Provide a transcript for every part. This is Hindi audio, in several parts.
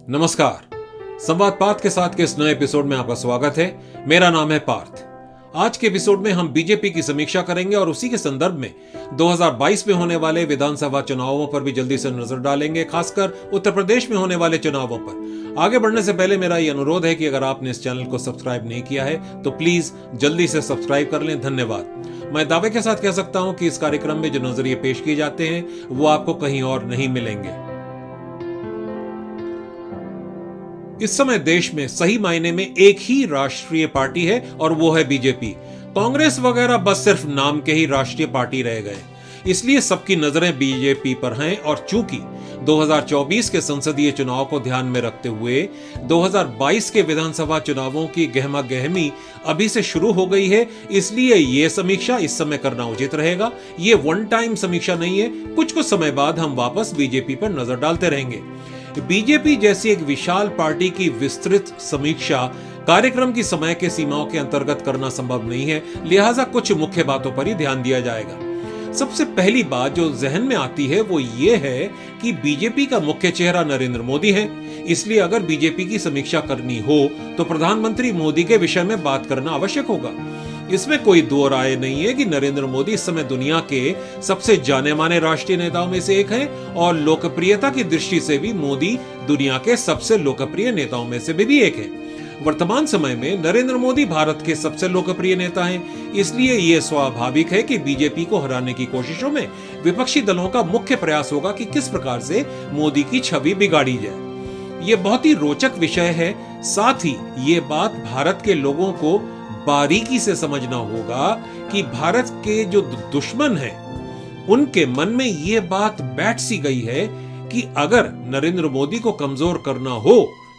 नमस्कार। संवाद पार्थ के साथ के इस नए एपिसोड में आपका स्वागत है। मेरा नाम है पार्थ। आज के एपिसोड में हम बीजेपी की समीक्षा करेंगे और उसी के संदर्भ में 2022 में होने वाले विधानसभा चुनावों पर भी जल्दी से नजर डालेंगे, खासकर उत्तर प्रदेश में होने वाले चुनावों पर। आगे बढ़ने से पहले मेरा यह अनुरोध है कि अगर आपने इस चैनल को सब्सक्राइब नहीं किया है तो प्लीज जल्दी से सब्सक्राइब कर लें। धन्यवाद। मैं दावे के साथ कह सकता हूं कि इस कार्यक्रम में जो नजरिए पेश किए जाते हैं वो आपको कहीं और नहीं मिलेंगे। इस समय देश में सही मायने में एक ही राष्ट्रीय पार्टी है और वो है बीजेपी। कांग्रेस वगैरह बस सिर्फ नाम के ही राष्ट्रीय पार्टी रह गए, इसलिए सबकी नजरें बीजेपी पर हैं। और चूंकि 2024 के संसदीय चुनाव को ध्यान में रखते हुए 2022 के विधानसभा चुनावों की गहमा गहमी अभी से शुरू हो गई है, इसलिए ये समीक्षा इस समय करना उचित रहेगा। ये वन टाइम समीक्षा नहीं है, कुछ समय बाद हम वापस बीजेपी पर नजर डालते रहेंगे। बीजेपी जैसी एक विशाल पार्टी की विस्तृत समीक्षा कार्यक्रम की समय के सीमाओं के अंतर्गत करना संभव नहीं है, लिहाजा कुछ मुख्य बातों पर ही ध्यान दिया जाएगा। सबसे पहली बात जो जहन में आती है वो ये है कि बीजेपी का मुख्य चेहरा नरेंद्र मोदी है, इसलिए अगर बीजेपी की समीक्षा करनी हो तो प्रधानमंत्री मोदी के विषय में बात करना आवश्यक होगा। इसमें कोई दो राय नहीं है कि नरेंद्र मोदी इस समय दुनिया के सबसे जाने माने राष्ट्रीय नेताओं में से एक हैं और लोकप्रियता की दृष्टि से भी मोदी दुनिया के सबसे लोकप्रिय नेताओं में से भी एक है। वर्तमान समय में नरेंद्र मोदी भारत के सबसे लोकप्रिय नेता हैं, इसलिए यह स्वाभाविक है कि बीजेपी को हराने की कोशिशों में विपक्षी दलों का मुख्य प्रयास होगा कि किस प्रकार से मोदी की छवि बिगाड़ी जाए। यह बहुत ही रोचक विषय है। साथ ही ये बात भारत के लोगों को बारीकी से समझना होगा कि भारत के जो दुश्मन हैं, उनके मन में यह बात बैठ सी गई है कि अगर नरेंद्र मोदी को कमजोर करना हो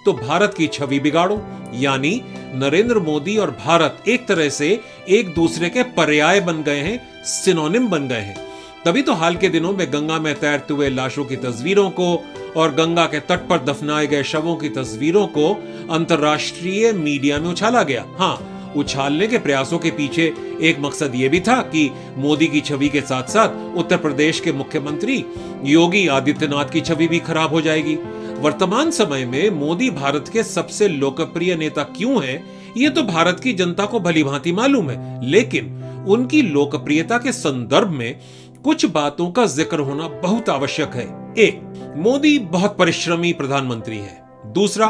तो भारत की छवि बिगाड़ो। यानी नरेंद्र मोदी और भारत एक तरह से एक दूसरे के पर्याय बन गए हैं, सिनोनिम बन गए हैं। तभी तो हाल के दिनों में गंगा में तैरते हुए लाशों की तस्वीरों को और गंगा के तट पर दफनाए गए शवों की तस्वीरों को अंतर्राष्ट्रीय मीडिया में उछाला गया। हाँ, उछालने के प्रयासों के पीछे एक मकसद यह भी था कि मोदी की छवि के साथ साथ उत्तर प्रदेश के मुख्यमंत्री योगी आदित्यनाथ की छवि भी खराब हो जाएगी। वर्तमान समय में मोदी भारत के सबसे लोकप्रिय नेता क्यों हैं, ये तो भारत की जनता को भलीभांति मालूम है, लेकिन उनकी लोकप्रियता के संदर्भ में कुछ बातों का जिक्र होना बहुत आवश्यक है। एक, मोदी बहुत परिश्रमी प्रधानमंत्री है। दूसरा,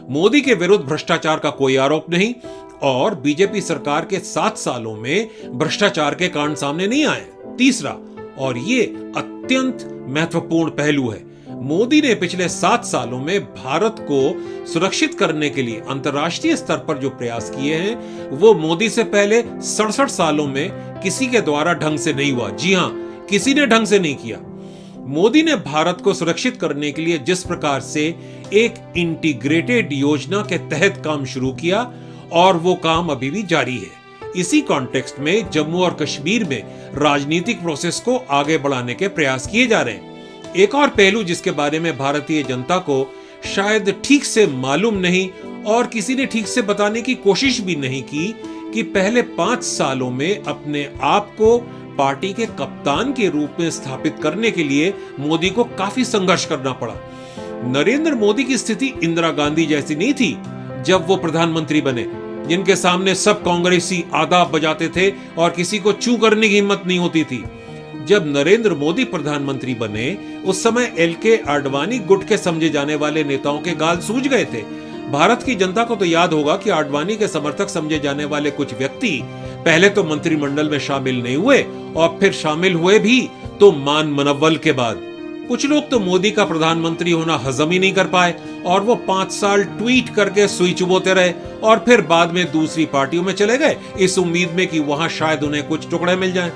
मोदी के विरुद्ध भ्रष्टाचार का कोई आरोप नहीं और बीजेपी सरकार के 7 सालों में भ्रष्टाचार के कांड सामने नहीं आए। तीसरा, और ये अत्यंत महत्वपूर्ण पहलू है, मोदी ने पिछले 7 सालों में भारत को सुरक्षित करने के लिए अंतर्राष्ट्रीय स्तर पर जो प्रयास किए हैं वो मोदी से पहले 67 सालों में किसी के द्वारा ढंग से नहीं हुआ। जी हां, किसी ने ढंग से नहीं किया। मोदी ने भारत को सुरक्षित करने के लिए जिस प्रकार से एक इंटीग्रेटेड योजना के तहत काम शुरू किया और वो काम अभी भी जारी है। इसी कॉन्टेक्स्ट में जम्मू और कश्मीर में राजनीतिक प्रोसेस को आगे बढ़ाने के प्रयास किए जा रहे हैं। एक और पहलू जिसके बारे में भारतीय जनता को शायद ठीक से मालूम नहीं और किसी ने ठीक से बताने की कोशिश भी नहीं की कि पहले 5 सालों में अपने आप को पार्टी के कप्तान के रूप में स्थापित करने के लिए मोदी को काफी संघर्ष करना पड़ा। नरेंद्र मोदी की स्थिति इंदिरा गांधी जैसी नहीं थी जब वो प्रधानमंत्री बने, जिनके सामने सब कांग्रेसी आदाब बजाते थे और किसी को चू करने की हिम्मत नहीं होती थी। जब नरेंद्र मोदी प्रधानमंत्री बने उस समय एलके आडवाणी गुट के समझे जाने वाले नेताओं के गाल सूज गए थे। भारत की जनता को तो याद होगा कि आडवाणी के समर्थक समझे जाने वाले कुछ व्यक्ति पहले तो मंत्रिमंडल में शामिल नहीं हुए और फिर शामिल हुए भी तो मान मनव्वल के बाद। कुछ लोग तो मोदी का प्रधानमंत्री होना हजम ही नहीं कर पाए और वो 5 साल ट्वीट करके सुई चुबोते रहे और फिर बाद में दूसरी पार्टियों में चले गए इस उम्मीद में कि वहां शायद उन्हें कुछ टुकड़े मिल जाएं।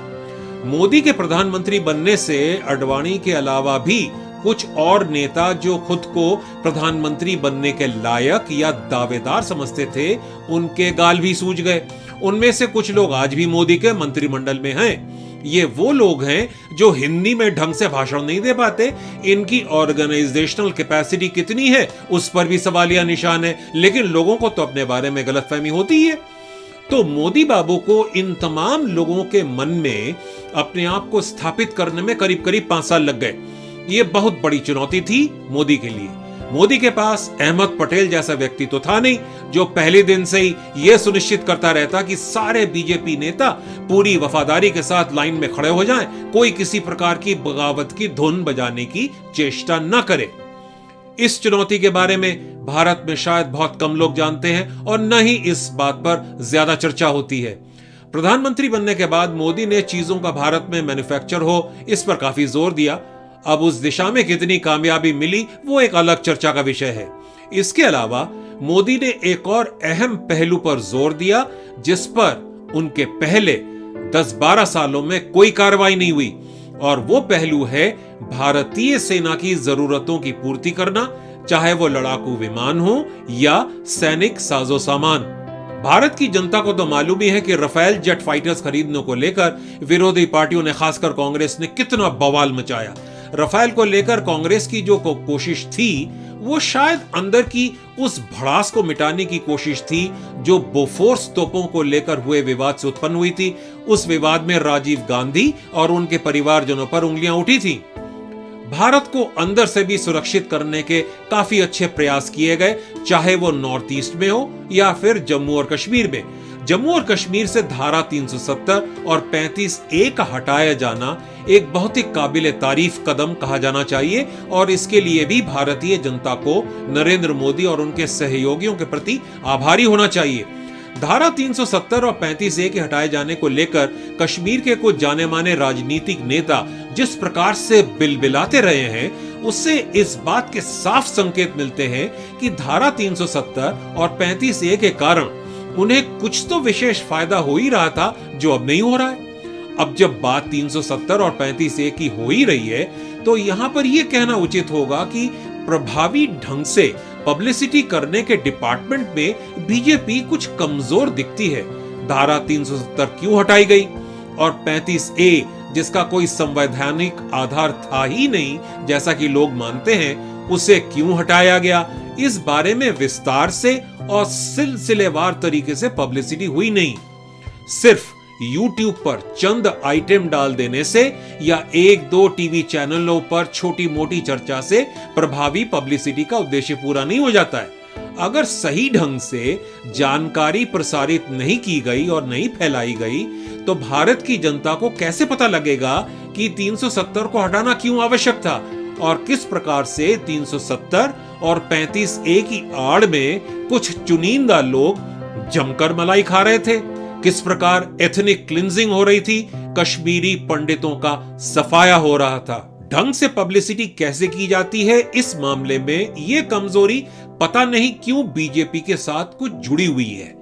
मोदी के प्रधानमंत्री बनने से आडवाणी के अलावा भी कुछ और नेता जो खुद को प्रधानमंत्री बनने के लायक या दावेदार समझते थे, उनके गाल भी सूज गए। उनमें से कुछ लोग आज भी मोदी के मंत्रिमंडल में हैं। ये वो लोग हैं जो हिंदी में ढंग से भाषण नहीं दे पाते। इनकी ऑर्गेनाइजेशनल कैपेसिटी कितनी है उस पर भी सवालिया निशान है, लेकिन लोगों को तो अपने बारे में गलतफहमी होती है। तो मोदी बाबू को इन तमाम लोगों के मन में अपने आप को स्थापित करने में करीब करीब 5 साल लग गए। ये बहुत बड़ी चुनौती थी मोदी के लिए। मोदी के पास अहमद पटेल जैसा व्यक्ति तो था नहीं, जो पहले दिन से ही यह सुनिश्चित करता रहता कि सारे बीजेपी नेता पूरी वफादारी के साथ लाइन में खड़े हो जाएं, कोई किसी प्रकार की बगावत की धुन बजाने की चेष्टा न करे। इस चुनौती के बारे में भारत में शायद बहुत कम लोग जानते हैं और न ही इस बात पर ज्यादा चर्चा होती है। प्रधानमंत्री बनने के बाद मोदी ने चीजों का भारत में मैन्युफैक्चर हो, इस पर काफी जोर दिया। अब उस दिशा में कितनी कामयाबी मिली वो एक अलग चर्चा का विषय है। इसके अलावा मोदी ने एक और अहम पहलू पर जोर दिया, जिस पर उनके पहले 10-12 सालों में कोई कार्रवाई नहीं हुई, और वो पहलू है भारतीय सेना की जरूरतों की पूर्ति करना, चाहे वो लड़ाकू विमान हो या सैनिक साजो सामान। भारत की जनता को तो मालूम ही है कि राफेल जेट फाइटर्स खरीदने को लेकर विरोधी पार्टियों ने, खासकर कांग्रेस ने, कितना बवाल मचाया। राफेल को लेकर कांग्रेस की जो कोशिश थी वो शायद अंदर की उस भड़ास को मिटाने की कोशिश थी जो बोफोर्स तोपों को लेकर हुए विवाद से उत्पन्न हुई थी। उस विवाद में राजीव गांधी और उनके परिवारजनों पर उंगलियां उठी थी। भारत को अंदर से भी सुरक्षित करने के काफी अच्छे प्रयास किए गए, चाहे वो नॉर्थ ईस्ट में हो या फिर जम्मू और कश्मीर में। जम्मू और कश्मीर से धारा 370 और 35A का हटाया जाना एक बहुत ही काबिल तारीफ कदम कहा जाना चाहिए, और इसके लिए भी भारतीय जनता को नरेंद्र मोदी और उनके सहयोगियों के प्रति आभारी होना चाहिए। धारा 370 और 35A के हटाए जाने को लेकर कश्मीर के कुछ जाने माने राजनीतिक नेता जिस प्रकार से बिलबिलाते रहे हैं, उससे इस बात के साफ संकेत मिलते हैं कि धारा 370 और 35A के कारण उन्हें कुछ तो विशेष फायदा हो ही रहा था जो अब नहीं हो रहा है। अब जब बात 370 और 35A की हो ही रही है, तो यहां पर यह कहना उचित होगा कि प्रभावी ढंग से पब्लिसिटी करने के डिपार्टमेंट में बीजेपी कुछ कमजोर दिखती है। धारा 370 क्यों हटाई गई और 35A जिसका कोई संवैधानिक आधार था ही नहीं जैसा कि लोग मानते हैं, उसे क्यों हटाया गया, इस बारे में विस्तार से और सिलसिलेवार तरीके से पब्लिसिटी हुई नहीं। सिर्फ YouTube पर चंद आइटम डाल देने से या 1-2 टीवी चैनलों पर छोटी मोटी चर्चा से प्रभावी पब्लिसिटी का उद्देश्य पूरा नहीं हो जाता है। अगर सही ढंग से जानकारी प्रसारित नहीं की गई और नहीं फैलाई गई, तो भारत की जनता को कैसे पता लगेगा कि 370 को हटाना क्यों आवश्यक था और किस प्रकार से 370 और 35A की आड़ में कुछ चुनिंदा लोग जमकर मलाई खा रहे थे, किस प्रकार एथनिक क्लिंजिंग हो रही थी, कश्मीरी पंडितों का सफाया हो रहा था। ढंग से पब्लिसिटी कैसे की जाती है, इस मामले में यह कमजोरी पता नहीं क्यों बीजेपी के साथ कुछ जुड़ी हुई है।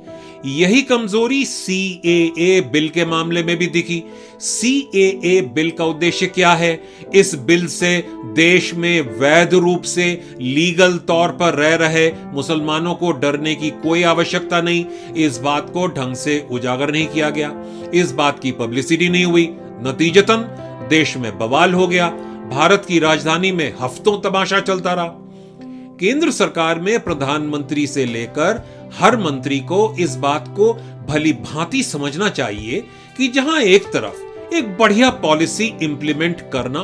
यही कमजोरी CAA बिल के मामले में भी दिखी। CAA बिल का उद्देश्य क्या है? इस बिल से देश में वैध रूप से लीगल तौर पर रह रहे मुसलमानों को डरने की कोई आवश्यकता नहीं। इस बात को ढंग से उजागर नहीं किया गया, इस बात की पब्लिसिटी नहीं हुई। नतीजतन देश में बवाल हो गया। भारत की राजधानी में हफ्तों तमाशा चलता रहा। केंद्र सरकार में प्रधानमंत्री से लेकर हर मंत्री को इस बात को भली भांति समझना चाहिए कि जहां एक तरफ एक बढ़िया पॉलिसी इंप्लीमेंट करना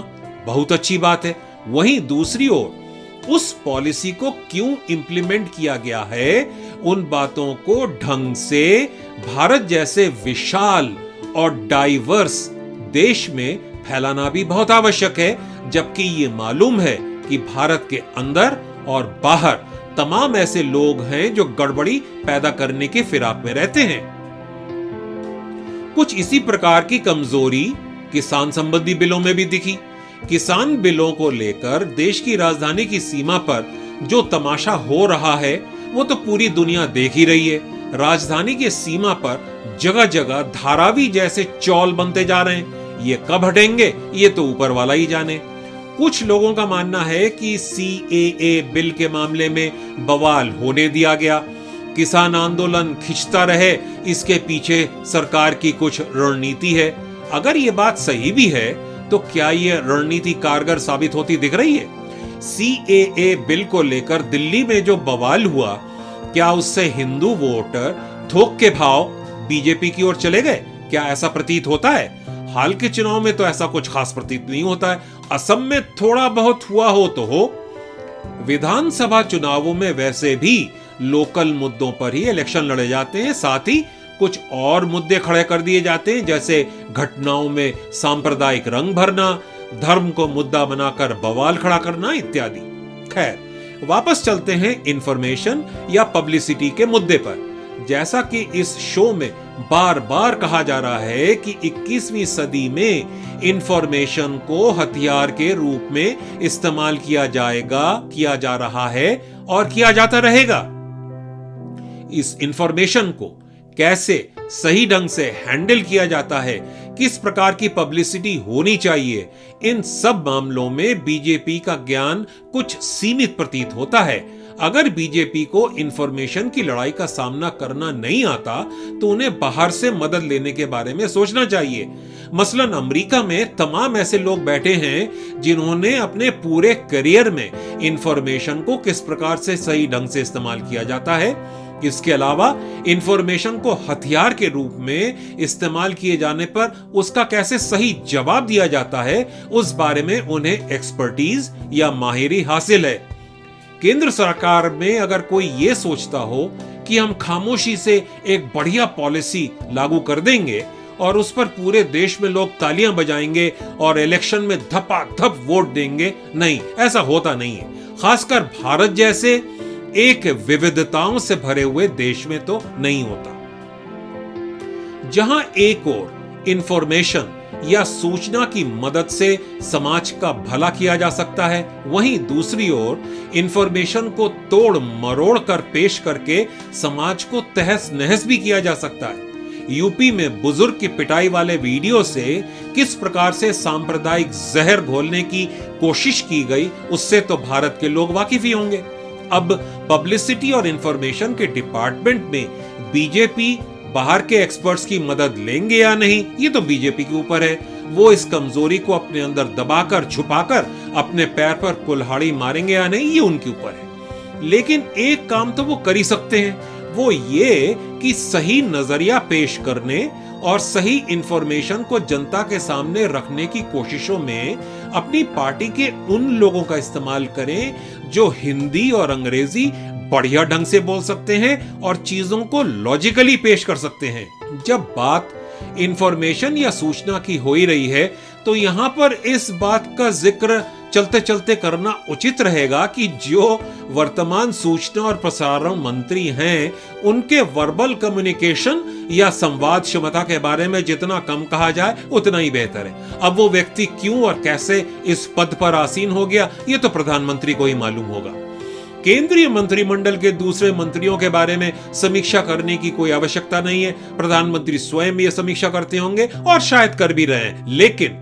बहुत अच्छी बात है, वहीं दूसरी ओर उस पॉलिसी को क्यों इंप्लीमेंट किया गया है, उन बातों को ढंग से भारत जैसे विशाल और डाइवर्स देश में फैलाना भी बहुत आवश्यक है, जबकि ये मालूम है कि भारत के अंदर और बाहर तमाम ऐसे लोग हैं जो गड़बड़ी पैदा करने के फिराक में रहते हैं। कुछ इसी प्रकार की कमजोरी किसान संबंधी बिलों में भी दिखी। किसान बिलों को लेकर देश की राजधानी की सीमा पर जो तमाशा हो रहा है वो तो पूरी दुनिया देख ही रही है। राजधानी के सीमा पर जगह जगह धारावी जैसे चौल बनते जा रहे हैं। ये कब हटेंगे ये तो ऊपर वाला ही जाने। कुछ लोगों का मानना है कि CAA बिल के मामले में बवाल होने दिया गया, किसान आंदोलन खिंचता रहे, इसके पीछे सरकार की कुछ रणनीति है। अगर ये बात सही भी है तो क्या ये रणनीति कारगर साबित होती दिख रही है? CAA बिल को लेकर दिल्ली में जो बवाल हुआ, क्या उससे हिंदू वोटर थोक के भाव बीजेपी की ओर चले गए? क्या ऐसा प्रतीत होता है? हाल के चुनाव में तो ऐसा कुछ खास प्रतीत नहीं होता है। असम में थोड़ा बहुत हुआ हो तो हो, विधानसभा चुनावों में वैसे भी लोकल मुद्दों पर ही इलेक्शन लड़े जाते हैं, साथ ही कुछ और मुद्दे खड़े कर दिए जाते हैं, जैसे घटनाओं में सांप्रदायिक रंग भरना, धर्म को मुद्दा बनाकर बवाल खड़ा करना इत्यादि। खैर, वापस चलते हैं इंफॉर्मेशन या पब्लिसिटी के मुद्दे पर। जैसा कि इस शो में बार बार कहा जा रहा है कि 21वीं सदी में इंफॉर्मेशन को हथियार के रूप में इस्तेमाल किया जा रहा है और किया जाता रहेगा। इस इंफॉर्मेशन को कैसे सही ढंग से हैंडल किया जाता है, किस प्रकार की पब्लिसिटी होनी चाहिए, इन सब मामलों में बीजेपी का ज्ञान कुछ सीमित प्रतीत होता है। अगर बीजेपी को इंफॉर्मेशन की लड़ाई का सामना करना नहीं आता तो उन्हें बाहर से मदद लेने के बारे में सोचना चाहिए। मसलन अमेरिका में तमाम ऐसे लोग बैठे हैं जिन्होंने अपने पूरे करियर में इंफॉर्मेशन को किस प्रकार से सही ढंग से इस्तेमाल किया जाता है, इसके अलावा इंफॉर्मेशन को हथियार के रूप में इस्तेमाल किए जाने पर उसका कैसे सही जवाब दिया जाता है, उस बारे में उन्हें एक्सपर्टीज या माहिरी हासिल है। केंद्र सरकार में अगर कोई ये सोचता हो कि हम खामोशी से एक बढ़िया पॉलिसी लागू कर देंगे और उस पर पूरे देश में लोग तालियां बजाएंगे और इलेक्शन में धपाधप वोट देंगे, नहीं, ऐसा होता नहीं है। खासकर भारत जैसे एक विविधताओं से भरे हुए देश में तो नहीं होता। जहां एक ओर इंफॉर्मेशन या सूचना की मदद से समाज का भला किया जा सकता है, वहीं दूसरी ओर इंफॉर्मेशन को तोड़ मरोड़ कर पेश करके समाज को तहस नहस भी किया जा सकता है। यूपी में बुजुर्ग की पिटाई वाले वीडियो से किस प्रकार से सांप्रदायिक जहर घोलने की कोशिश की गई, उससे तो भारत के लोग वाकिफ ही होंगे। अब पब्लिसिटी और इंफॉर्मेशन के डिपार्टमेंट में बीजेपी बाहर के एक्सपर्ट्स की मदद लेंगे या नहीं, ये तो बीजेपी के ऊपर है। वो इस कमजोरी को अपने अंदर दबाकर छुपाकर अपने पैर पर कुल्हाड़ी मारेंगे या नहीं, ये उनके ऊपर है। लेकिन एक काम तो वो कर ही सकते हैं, वो ये कि सही नजरिया पेश करने और सही इंफॉर्मेशन को जनता के सामने रखने की कोशिशों में अपनी पार्टी के उन लोगों का इस्तेमाल करें जो हिंदी और अंग्रेजी बढ़िया ढंग से बोल सकते हैं और चीजों को लॉजिकली पेश कर सकते हैं। जब बात इंफॉर्मेशन या सूचना की हो ही रही है तो यहां पर इस बात का जिक्र चलते चलते करना उचित रहेगा कि जो वर्तमान सूचना और प्रसारण मंत्री हैं, उनके वर्बल कम्युनिकेशन या संवाद क्षमता के बारे में जितना कम कहा जाए उतना ही बेहतर है। अब वो व्यक्ति क्यों और कैसे इस पद पर आसीन हो गया, ये तो प्रधानमंत्री को ही मालूम होगा। केंद्रीय मंत्रिमंडल के दूसरे मंत्रियों के बारे में समीक्षा करने की कोई आवश्यकता नहीं है। प्रधानमंत्री स्वयं ये समीक्षा करते होंगे और शायद कर भी रहे हैं। लेकिन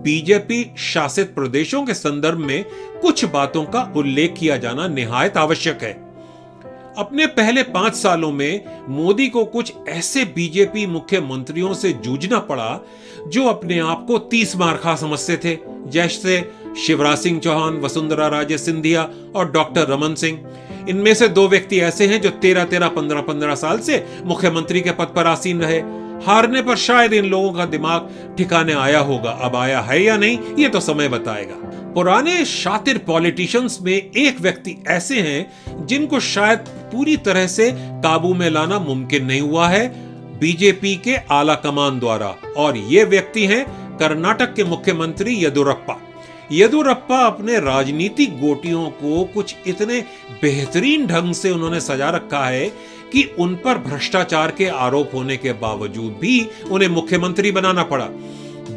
बीजेपी शासित प्रदेशों के संदर्भ में कुछ बातों का उल्लेख किया जाना निहायत आवश्यक है। अपने पहले 5 सालों में मोदी को कुछ ऐसे बीजेपी मुख्यमंत्रियों से जूझना पड़ा जो अपने आप को 30 मार्खा समझते थे, जैसे शिवराज सिंह चौहान, वसुंधरा राजे सिंधिया और डॉक्टर रमन सिंह। इनमें से 2 व्यक्ति ऐसे हैं जो 13-13, 15-15 साल से मुख्यमंत्री के पद पर आसीन रहे। हारने पर शायद इन लोगों का दिमाग ठिकाने आया होगा, अब आया है या नहीं ये तो समय बताएगा। पुराने शातिर पॉलिटिशियंस में एक व्यक्ति ऐसे हैं जिनको शायद पूरी तरह से काबू में लाना मुमकिन नहीं हुआ है बीजेपी के आला कमान द्वारा, और ये व्यक्ति हैं कर्नाटक के मुख्यमंत्री येदियुरप्पा। येदियुरप्पा अपने राजनीतिक गोटियों को कुछ इतने बेहतरीन ढंग से उन्होंने सजा रखा है कि उन पर भ्रष्टाचार के आरोप होने के बावजूद भी उन्हें मुख्यमंत्री बनाना पड़ा।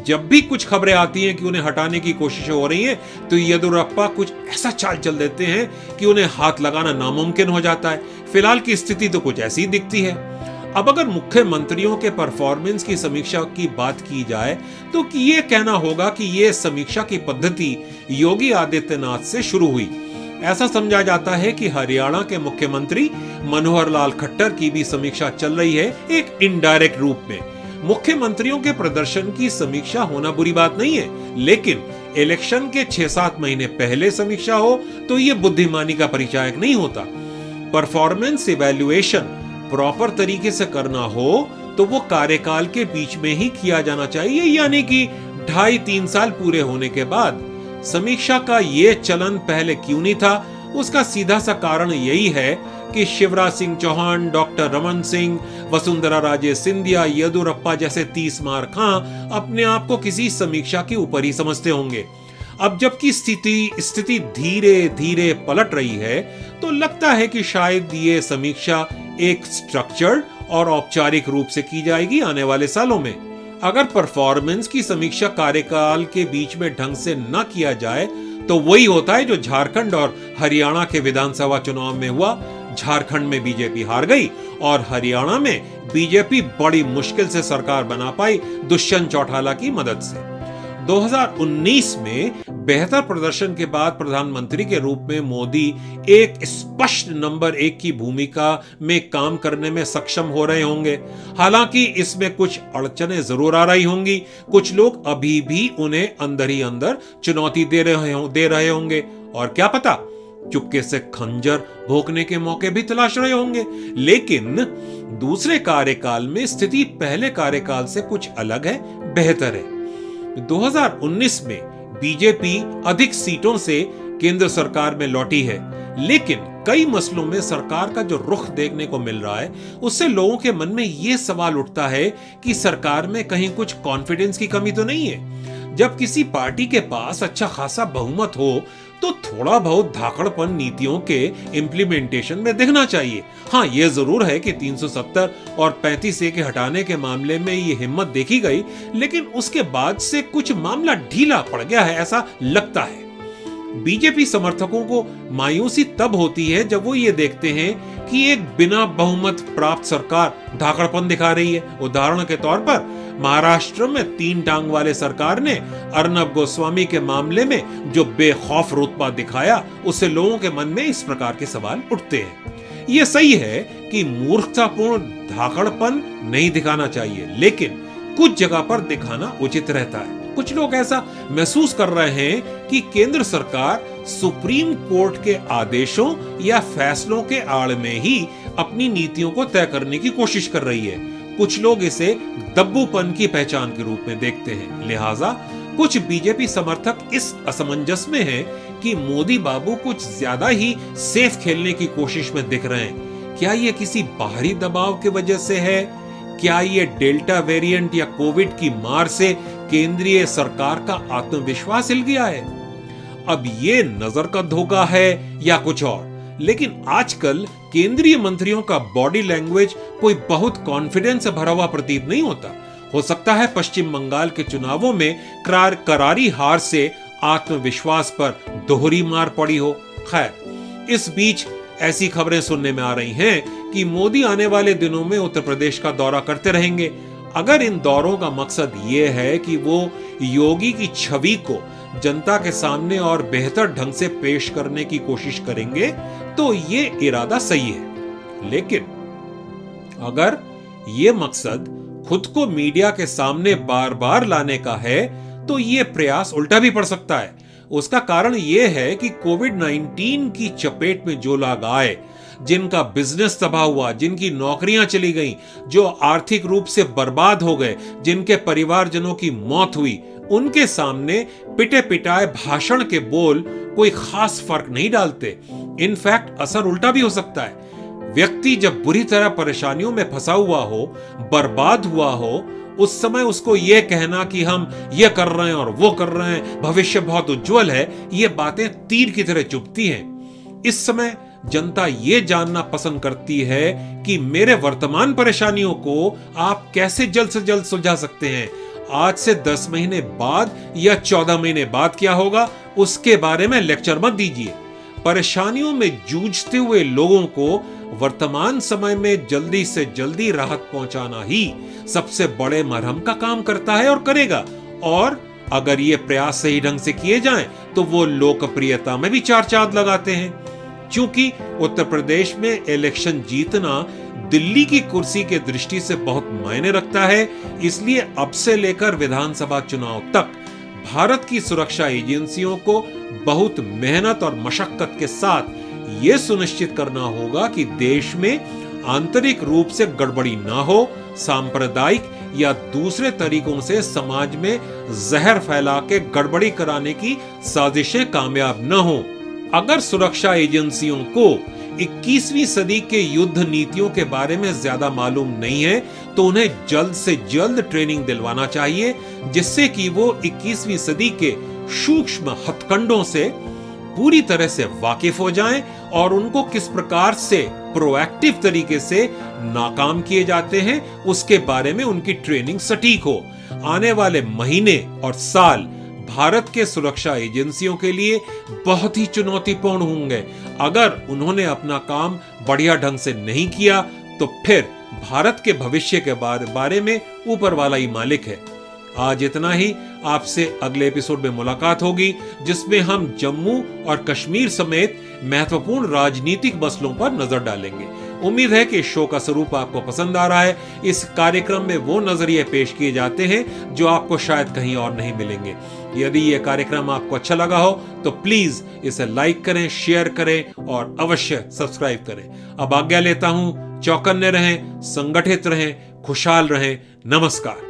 जब भी कुछ खबरें आती हैं कि उन्हें हटाने की कोशिशें हो रही हैं, तो येदियुरप्पा कुछ ऐसा चाल चल देते हैं कि उन्हें हाथ लगाना नामुमकिन हो जाता है। फिलहाल की स्थिति तो कुछ ऐसी दिखती है। अब अगर मुख्यमंत्रियों के परफॉर्मेंस की समीक्षा की बात की जाए तो ये कहना होगा कि ये समीक्षा की पद्धति योगी आदित्यनाथ से शुरू हुई। ऐसा समझा जाता है कि हरियाणा के मुख्यमंत्री मनोहर लाल खट्टर की भी समीक्षा चल रही है, एक इनडायरेक्ट रूप में। मुख्यमंत्रियों के प्रदर्शन की समीक्षा होना बुरी बात नहीं है, लेकिन इलेक्शन के 6-7 महीने पहले समीक्षा हो तो ये बुद्धिमानी का परिचायक नहीं होता। परफॉर्मेंस इवैल्यूएशन प्रॉपर तरीके से करना हो तो वो कार्यकाल के बीच में ही किया जाना चाहिए, यानी कि 2.5-3 साल पूरे होने के बाद। समीक्षा का ये चलन पहले क्यों नहीं था, उसका सीधा सा कारण यही है कि शिवराज सिंह चौहान, डॉक्टर रमन सिंह, वसुंधरा राजे सिंधिया, येदुरप्पा जैसे 30 मार खां अपने आप को किसी समीक्षा के ऊपर ही समझते होंगे। अब जबकि स्थिति धीरे धीरे पलट रही है, तो लगता है कि शायद ये समीक्षा एक स्ट्रक्चर्ड और औपचारिक रूप से की जाएगी आने वाले सालों में। अगर परफॉर्मेंस की समीक्षा कार्यकाल के बीच में ढंग से न किया जाए, तो वही होता है जो झारखंड और हरियाणा के विधानसभा चुनाव में हुआ। झारखंड में बीजेपी हार गई और हरियाणा में बीजेपी बड़ी मुश्किल से सरकार बना पाई दुष्यंत चौटाला की मदद से। 2019 में बेहतर प्रदर्शन के बाद प्रधानमंत्री के रूप में मोदी एक स्पष्ट नंबर 1 की भूमिका में काम करने में सक्षम हो रहे होंगे। हालांकि इसमें कुछ अड़चनें जरूर आ रही होंगी। कुछ लोग अभी भी उन्हें अंदर ही अंदर चुनौती दे रहे होंगे और क्या पता चुपके से खंजर भोंकने के मौके भी तलाश रहे होंगे। लेकिन दूसरे कार्यकाल में स्थिति पहले कार्यकाल से कुछ अलग है, बेहतर है। 2019 में बीजेपी अधिक सीटों से केंद्र सरकार में लौटी है, लेकिन कई मसलों में सरकार का जो रुख देखने को मिल रहा है, उससे लोगों के मन में यह सवाल उठता है कि सरकार में कहीं कुछ कॉन्फिडेंस की कमी तो नहीं है। जब किसी पार्टी के पास अच्छा खासा बहुमत हो, तो थोड़ा बहुत धाकड़पन नीतियों के इंप्लीमेंटेशन में दिखना चाहिए। हाँ, यह जरूर है कि 370 और 35A के हटाने के मामले में ये हिम्मत देखी गई, लेकिन उसके बाद से कुछ मामला ढीला पड़ गया है, ऐसा लगता है। बीजेपी समर्थकों को मायूसी तब होती है जब वो ये देखते हैं कि एक बिना बहुमत प्राप्त सरकार धाकड़पन दिखा रही है। उदाहरण के तौर पर महाराष्ट्र में 3 टांग वाले सरकार ने अर्नब गोस्वामी के मामले में जो बेखौफ रुतबा दिखाया, उससे लोगों के मन में इस प्रकार के सवाल उठते हैं। यह सही है कि मूर्खतापूर्ण धाकड़पन नहीं दिखाना चाहिए, लेकिन कुछ जगह पर दिखाना उचित रहता है। कुछ लोग ऐसा महसूस कर रहे हैं कि केंद्र सरकार सुप्रीम कोर्ट के आदेशों या फैसलों के आड़ में ही अपनी नीतियों को तय करने की कोशिश कर रही है। कुछ लोग इसे दब्बूपन की पहचान के रूप में देखते हैं। लिहाजा कुछ बीजेपी समर्थक इस असमंजस में हैं कि मोदी बाबू कुछ ज्यादा ही सेफ खेलने की कोशिश में दिख रहे हैं। क्या ये किसी बाहरी दबाव की वजह से है? क्या ये डेल्टा वेरिएंट या कोविड की मार से केंद्रीय सरकार का आत्मविश्वास हिल गया है? अब ये नजर का धोखा है या कुछ और? लेकिन आजकल केंद्रीय मंत्रियों का बॉडी लैंग्वेज कोई बहुत कॉन्फिडेंस से भरा हुआ प्रतीत नहीं होता। हो सकता है पश्चिम बंगाल के चुनावों में करारी हार से आत्मविश्वास पर दोहरी मार पड़ी हो। खैर, इस बीच ऐसी खबरें सुनने में आ रही हैं कि मोदी आने वाले दिनों में उत्तर प्रदेश का दौरा करते रहेंगे। अगर इन दौरों का मकसद ये है कि वो योगी की छवि को जनता के सामने और बेहतर ढंग से पेश करने की कोशिश करेंगे, तो ये इरादा सही है। लेकिन अगर ये मकसद खुद को मीडिया के सामने बार बार लाने का है, तो ये प्रयास उल्टा भी पड़ सकता है। उसका कारण यह है कि कोविड-19 की चपेट में जो लोग आए, जिनका बिजनेस तबाह हुआ, जिनकी नौकरियां चली गईं, जो आर्थिक रूप से बर्बाद हो गए, जिनके परिवारजनों की मौत हुई, उनके सामने पिटे पिटाए भाषण के बोल कोई खास फर्क नहीं डालते। इनफैक्ट असर उल्टा भी हो सकता है। व्यक्ति जब बुरी तरह परेशानियों में फंसा हुआ हो, बर्बाद हुआ हो, उस समय उसको यह कहना कि हम ये कर रहे हैं और वो कर रहे हैं, भविष्य बहुत उज्जवल है, ये बातें तीर की तरह चुभती हैं। इस समय जनता ये जानना पसंद करती है कि मेरे वर्तमान परेशानियों को आप कैसे जल्द से जल्द सुलझा सकते हैं। आज से 10 महीने बाद या 14 महीने बाद क्या होगा, उसके बारे में लेक्चर मत दीजिए। परेशानियों में जूझते हुए लोगों को वर्तमान समय में जल्दी से जल्दी राहत पहुंचाना ही सबसे बड़े मरहम का काम करता है और करेगा। और अगर ये प्रयास सही ढंग से किए जाएं, तो वो लोकप्रियता में भी 4 चांद लगाते हैं। क्योंकि उत्तर प्रदेश में इलेक्शन जीतना दिल्ली की कुर्सी के दृष्टि से बहुत मायने रखता है, इसलिए अब से लेकर विधानसभा चुनाव तक भारत की सुरक्षा एजेंसियों को बहुत मेहनत और मशक्कत के साथ यह सुनिश्चित करना होगा कि देश में आंतरिक रूप से गड़बड़ी ना हो, सांप्रदायिक या दूसरे तरीकों से समाज में जहर फैला के गड़बड़ी कराने की साजिशें कामयाब न हो। अगर सुरक्षा एजेंसियों को 21वीं सदी के युद्ध नीतियों के बारे में ज्यादा मालूम नहीं है तो उन्हें जल्द से जल्द ट्रेनिंग दिलवाना चाहिए, जिससे कि वो 21वीं सदी के सूक्ष्म हथकंडों से पूरी तरह से वाकिफ हो जाएं और उनको किस प्रकार से प्रोएक्टिव तरीके से नाकाम किए जाते हैं उसके बारे में उनकी ट्रेनिंग सटीक हो। आने वाले महीने और साल भारत के सुरक्षा एजेंसियों के लिए बहुत ही चुनौतीपूर्ण होंगे। अगर उन्होंने अपना काम बढ़िया ढंग से नहीं किया तो फिर भारत के भविष्य के बारे में ऊपर वाला ही मालिक है। आज इतना ही। आपसे अगले एपिसोड में मुलाकात होगी जिसमें हम जम्मू और कश्मीर समेत महत्वपूर्ण राजनीतिक मसलों पर नजर डालेंगे। उम्मीद है कि इस शो का स्वरूप आपको पसंद आ रहा है। इस कार्यक्रम में वो नजरिए पेश किए जाते हैं जो आपको शायद कहीं और नहीं मिलेंगे। यदि ये कार्यक्रम आपको अच्छा लगा हो तो प्लीज इसे लाइक करें, शेयर करें और अवश्य सब्सक्राइब करें। अब आज्ञा लेता हूं। चौकन्ने रहें, संगठित रहें, खुशहाल रहें। नमस्कार।